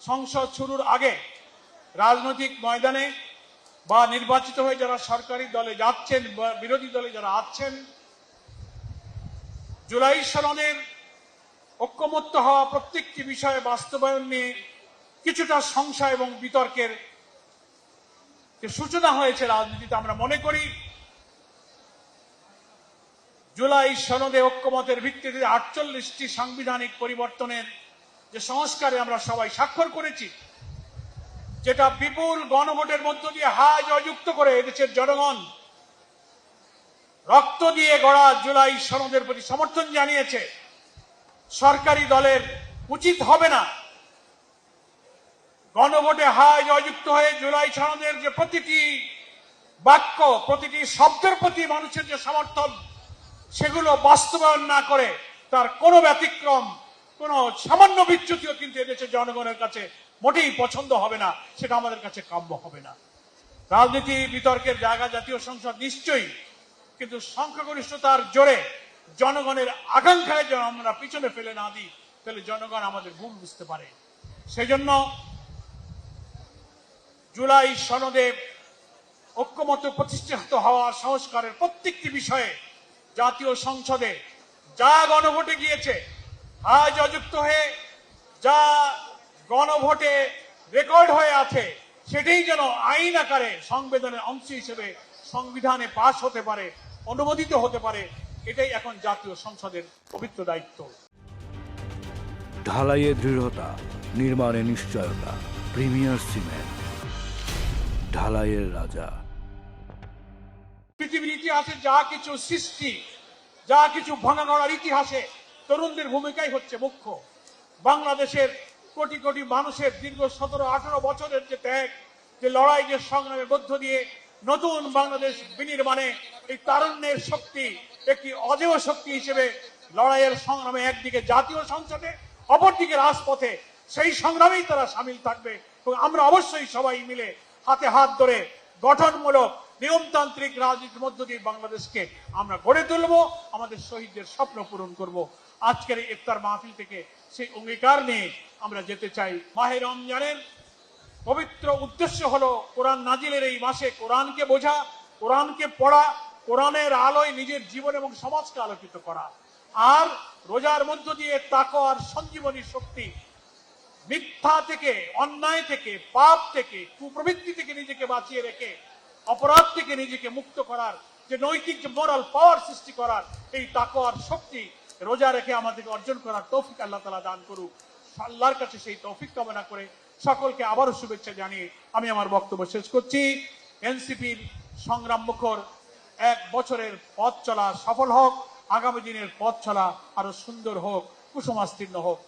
সংসদ শুরুর আগে রাজনৈতিক ময়দানে বা নির্বাচিত হয়ে যারা সরকারি দলে যাচ্ছেন বা বিরোধী দলে যারা আছেন, জুলাই সনদের ঐক্যমত্য হওয়া প্রত্যেকটি বিষয়ে বাস্তবায়ন নিয়ে কিছুটা সংশয় এবং বিতর্কের সূচনা হয়েছে রাজনীতিতে। আমরা মনে করি জুলাই সনদে ঐক্যমতের ভিত্তিতে 48টি সাংবিধানিক পরিবর্তনের যে সংস্কারে আমরা সবাই স্বাক্ষর করেছি, যেটা বিপুল গণভোটের মধ্য দিয়ে হায় জয়যুক্ত করে এদেশের জনগণ রক্ত দিয়ে গড়া জুলাই সনদের প্রতি সমর্থন জানিয়েছে, সরকারি দলের উচিত হবে না গণভোটে হায় জয়যুক্ত হয়ে জুলাই সনদের যে প্রতিটি বাক্য, প্রতিটি শব্দের প্রতি মানুষের যে সমর্থন, সেগুলো বাস্তবায়ন না করে তার কোনো ব্যতিক্রম, কোনো সামান্য বিচ্যুতিও কিন্তু এদেশের জনগণের কাছে মোটেই পছন্দ হবে না, সেটা আমাদের কাছে কাম্য হবে না। রাজনীতি বিতর্কের জায়গা জাতীয় সংসদ নিশ্চয়ই, কিন্তু সংখ্যাগরিষ্ঠতার জোরে জনগণের আকাঙ্ক্ষায় যেন আমরা পিছনে ফেলে না দিই, তাহলে জনগণ আমাদের ভুল বুঝতে পারে। সেই জন্য জুলাই সনদে ঐক্যমত্য প্রতিষ্ঠিত হওয়া সংস্কারের প্রত্যেকটি বিষয়ে জাতীয় সংসদে যা গণভোটে গিয়েছে, হায় জয়যুক্ত হয়ে যা গণভোটে রেকর্ড হয়ে আছে, সেটাই যেন আইন আকারে সংবিধানের অংশ হিসেবে সংবিধানে পাশ হতে পারে, অনুমোদিত হতে পারে। এটাই এখন জাতীয় সংসদের পবিত্র দায়িত্ব। ঢালাইয়ের দৃঢ়তা, নির্মাণে নিশ্চয়তা, প্রিমিয়ার সিমেন্ট, ঢালাইয়ের রাজা। পৃথিবীর ইতিহাসে যা কিছু সৃষ্টি, যা কিছু ভাঙা গড়ার ইতিহাসে তরুণদের ভূমিকাই হচ্ছে মুখ্য। বাংলাদেশের কোটি কোটি মানুষের দীর্ঘ 17-18 বছরের যে ত্যাগ, যে লড়াই, যে সংগ্রামের মধ্য দিয়ে নতুন বাংলাদেশ বিনির্মাণে এই তারুণ্যের শক্তি একটি অজেয় শক্তি হিসেবে লড়াইয়ের সংগ্রামে একদিকে জাতীয় সংসদে, অপরদিকে রাজপথে সেই সংগ্রামেই তারা সামিল থাকবে। এবং আমরা অবশ্যই সবাই মিলে হাতে হাত ধরে গঠনমূলক নিয়মতান্ত্রিক রাজনীতির মধ্য দিয়ে বাংলাদেশকে আমরা গড়ে তুলব, আমাদের শহীদদের স্বপ্ন পূরণ করব। আজকের এই ইফতার মাহফিল থেকে সেই অঙ্গীকার নিয়ে আমরা যেতে চাই। মাহে রমজানের পবিত্র উদ্দেশ্য হলো কোরআন নাজিলের এই মাসে কোরআনকে বোঝা, কোরআনকে পড়া, কোরআনের আলোয় নিজের জীবন এবং সমাজকে আলোকিত করা। আর রোজার মধ্য দিয়ে তাকওয়ার সঞ্জীবনী শক্তি, মিথ্যা থেকে, অন্যায় থেকে, পাপ থেকে, কুপ্রবৃত্তি থেকে নিজেকে বাঁচিয়ে রেখে অপরাধ থেকে নিজেকে মুক্ত করার যে নৈতিক, যে মোরাল পাওয়ার সৃষ্টি করার এই তাকওয়ার শক্তি রোজা রেখে আমাদেরকে অর্জন করার তৌফিক আল্লাহ তাআলা দান করুক। আল্লাহর কাছে সেই তৌফিক কামনা করে সকলকে আবারও শুভেচ্ছা জানিয়ে আমি আমার বক্তব্য শেষ করছি। এনসিপির সংগ্রাম মুখর 1 বছরের পথ চলা সফল হোক, আগামী দিনের পথ চলা আরো সুন্দর হোক, কুসুমাস্তীর্ণ হোক।